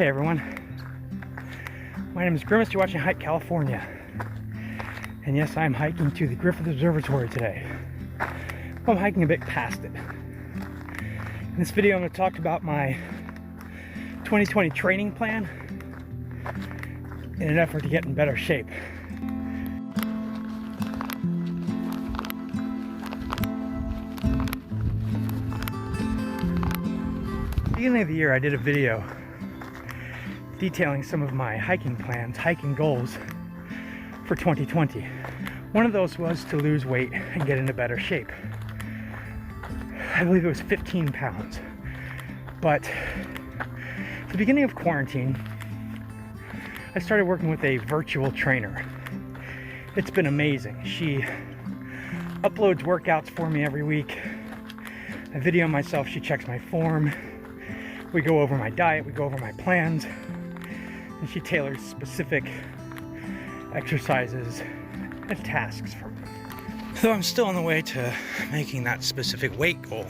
Hey everyone, my name is Griffith. You're watching Hike California, and yes, I'm hiking to the Griffith Observatory today. Well, I'm hiking a bit past it. In this video, I'm going to talk about my 2020 training plan in an effort to get in better shape. At the beginning of the year, I did a video detailing some of my hiking plans, hiking goals for 2020. One of those was to lose weight and get into better shape. I believe it was 15 pounds. But at the beginning of quarantine, I started working with a virtual trainer. It's been amazing. She uploads workouts for me every week. I video myself, she checks my form. We go over my diet, we go over my plans, and she tailors specific exercises and tasks for me. Though I'm still on the way to making that specific weight goal,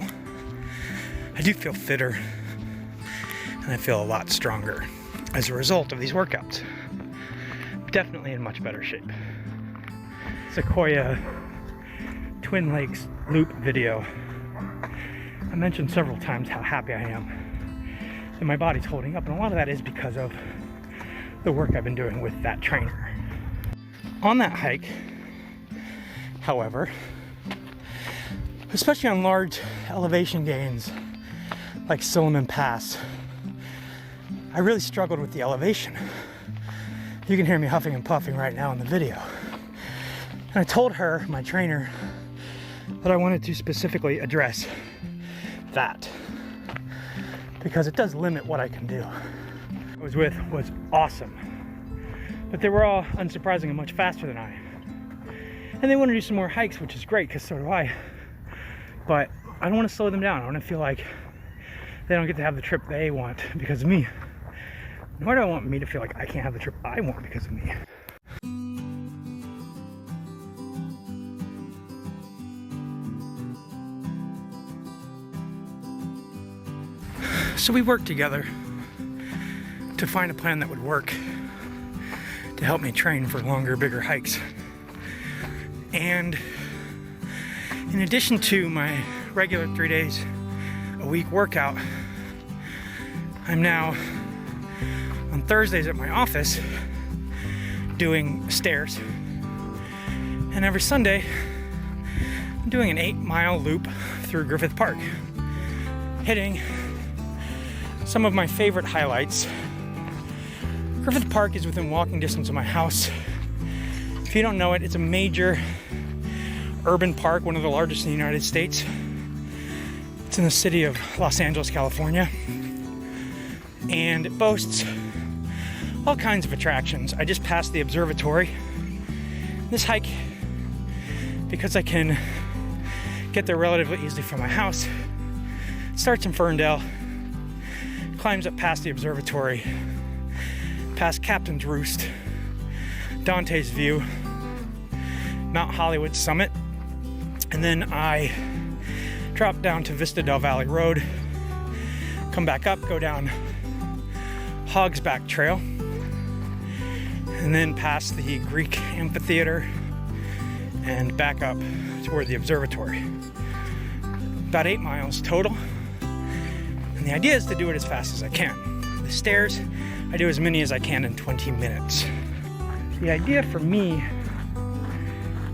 I do feel fitter and I feel a lot stronger as a result of these workouts. Definitely in much better shape. Sequoia Twin Lakes loop video. I mentioned several times how happy I am that my body's holding up, and a lot of that is because of the work I've been doing with that trainer. On that hike, however, especially on large elevation gains like Silliman Pass, I really struggled with the elevation. You can hear me huffing and puffing right now in the video. And I told her, my trainer, that I wanted to specifically address that because it does limit what I can do. I was with was awesome, but they were all unsurprisingly much faster than I. And they want to do some more hikes, which is great because so do I. But I don't want to slow them down. I want to feel like they don't get to have the trip they want because of me. Nor do I want me to feel like I can't have the trip I want because of me. So we worked together to find a plan that would work to help me train for longer, bigger hikes. And in addition to my regular 3 days a week workout, I'm now on Thursdays at my office doing stairs. And every Sunday, I'm doing an 8-mile loop through Griffith Park, hitting some of my favorite highlights. Griffith Park is within walking distance of my house. If you don't know it, it's a major urban park, one of the largest in the United States. It's in the city of Los Angeles, California. And it boasts all kinds of attractions. I just passed the observatory. This hike, because I can get there relatively easily from my house, starts in Fern Dell, climbs up past the observatory, past Captain's Roost, Dante's View, Mount Hollywood Summit, and then I drop down to Vista Del Valley Road, come back up, go down Hog Back Trail, and then past the Greek amphitheater and back up toward the observatory. About 8 miles total. And the idea is to do it as fast as I can. The stairs, I do as many as I can in 20 minutes. The idea for me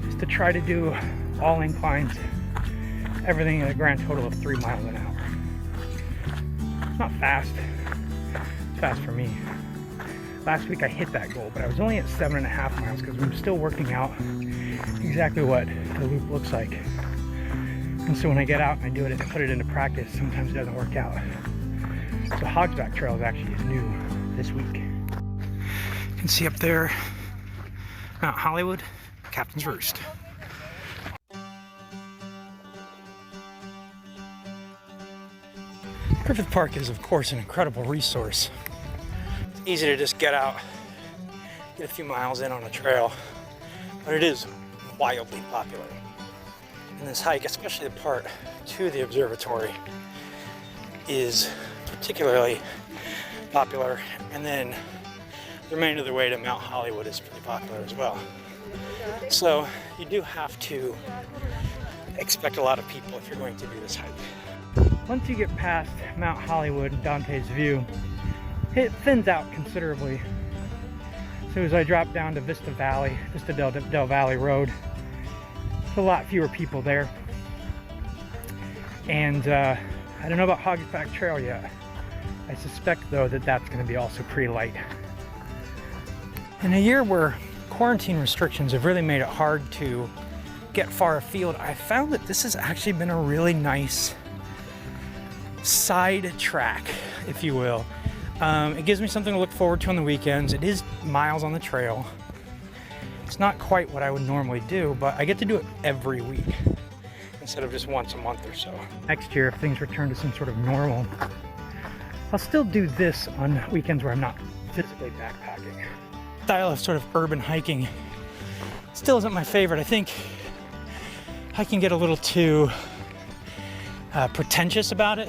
is to try to do all inclines, everything at a grand total of 3 miles an hour. It's not fast. It's fast for me. Last week I hit that goal, but I was only at 7.5 miles because I'm still working out exactly what the loop looks like. And so when I get out and I do it and put it into practice, sometimes it doesn't work out. So Hog Back Trail is actually new this week. You can see up there Mount Hollywood, Captain's Roost. Griffith Park is, of course, an incredible resource. It's easy to just get out, get a few miles in on a trail, but it is wildly popular. And this hike, especially the part to the observatory, is particularly popular, and then the remainder of the way to Mount Hollywood is pretty popular as well. So you do have to expect a lot of people if you're going to do this hike. Once you get past Mount Hollywood and Dante's View, it thins out considerably. So as I drop down to Vista Del Valley Road, there's a lot fewer people there. And I don't know about Hog Back Trail yet. I suspect though that that's going to be also pretty light. In a year where quarantine restrictions have really made it hard to get far afield, I found that this has actually been a really nice side track, if you will. It gives me something to look forward to on the weekends. It is miles on the trail. It's not quite what I would normally do, but I get to do it every week instead of just once a month or so. Next year, if things return to some sort of normal, I'll still do this on weekends where I'm not physically backpacking. Style of sort of urban hiking still isn't my favorite. I think I can get a little too pretentious about it,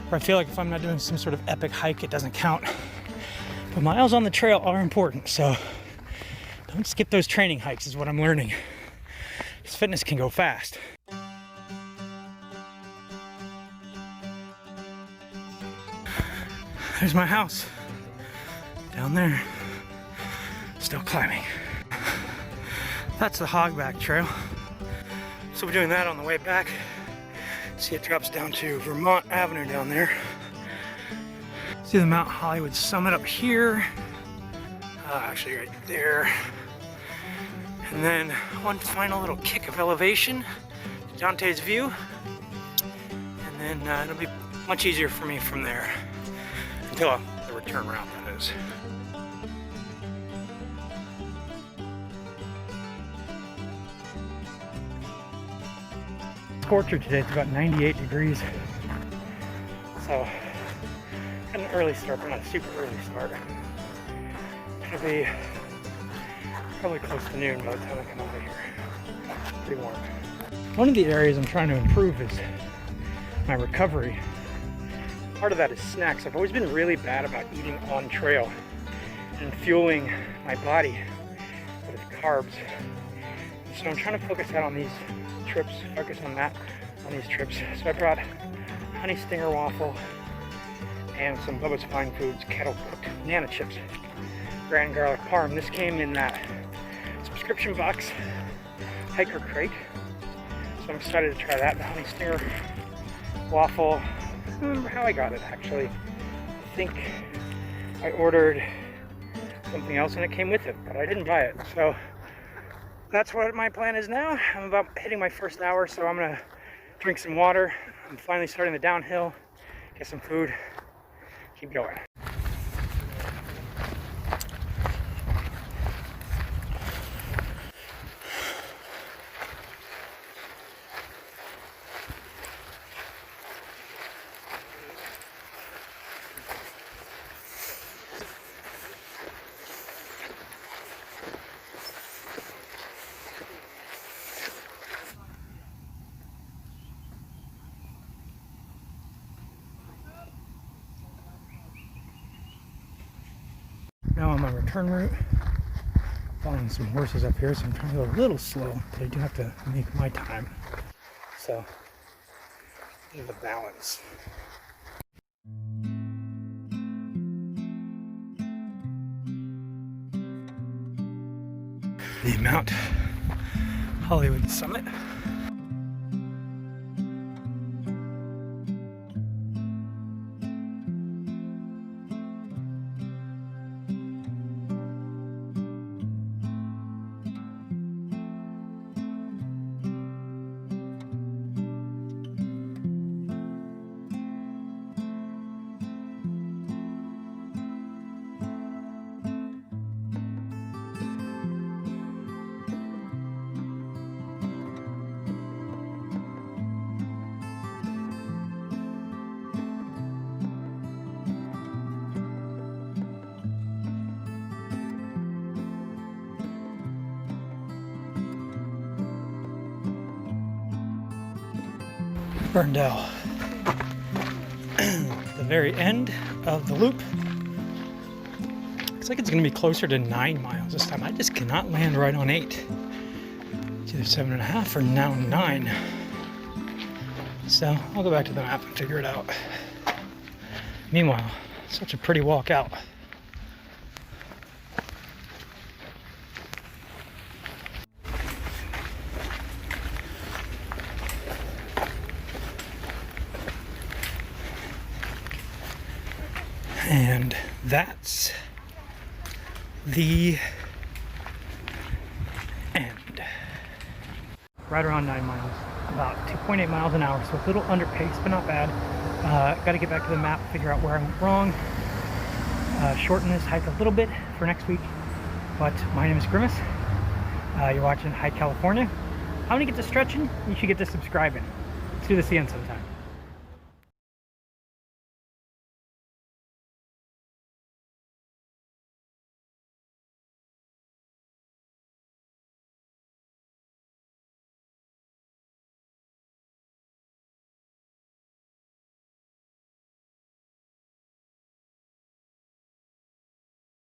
where I feel like if I'm not doing some sort of epic hike, it doesn't count. But miles on the trail are important, so don't skip those training hikes is what I'm learning. Because fitness can go fast. There's my house down there, still climbing. That's the Hog Back Trail. So we're doing that on the way back. See, it drops down to Vermont Avenue down there. See the Mount Hollywood summit up here. Actually right there. And then one final little kick of elevation to Dante's View. And then it'll be much easier for me from there. Until the return route, that is. Scorcher today, it's about 98 degrees. So, kind of an early start, but not a super early start. It'll be probably close to noon by the time I come over here. Pretty warm. One of the areas I'm trying to improve is my recovery. Part of that is snacks. I've always been really bad about eating on trail and fueling my body with carbs. So I'm trying to focus out on these trips, on these trips. So I brought honey stinger waffle and some Bubba's Fine Foods kettle cooked banana chips, grand garlic parm. This came in that subscription box hiker crate. So I'm excited to try that. The honey stinger waffle. I don't remember how I got it actually. I think I ordered something else and it came with it, but I didn't buy it. So that's what my plan is now. I'm about hitting my first hour, so I'm gonna drink some water. I'm finally starting the downhill, get some food, keep going. Now on my return route, following some horses up here, so I'm trying to go a little slow, but I do have to make my time. So, a bit of a balance. The Mount Hollywood summit. Fern Dell. The very end of the loop. Looks like it's going to be closer to 9 miles this time. I just cannot land right on 8. It's either 7.5 or now 9. So I'll go back to the map and figure it out. Meanwhile, such a pretty walk out. And that's the end. Right around 9 miles, about 2.8 miles an hour, so a little under pace, but not bad. Got to get back to the map, figure out where I went wrong, shorten this hike a little bit for next week. But my name is Griffith. You're watching Hike California. I'm gonna get to stretching. You should get to subscribing. Let's do this again sometime.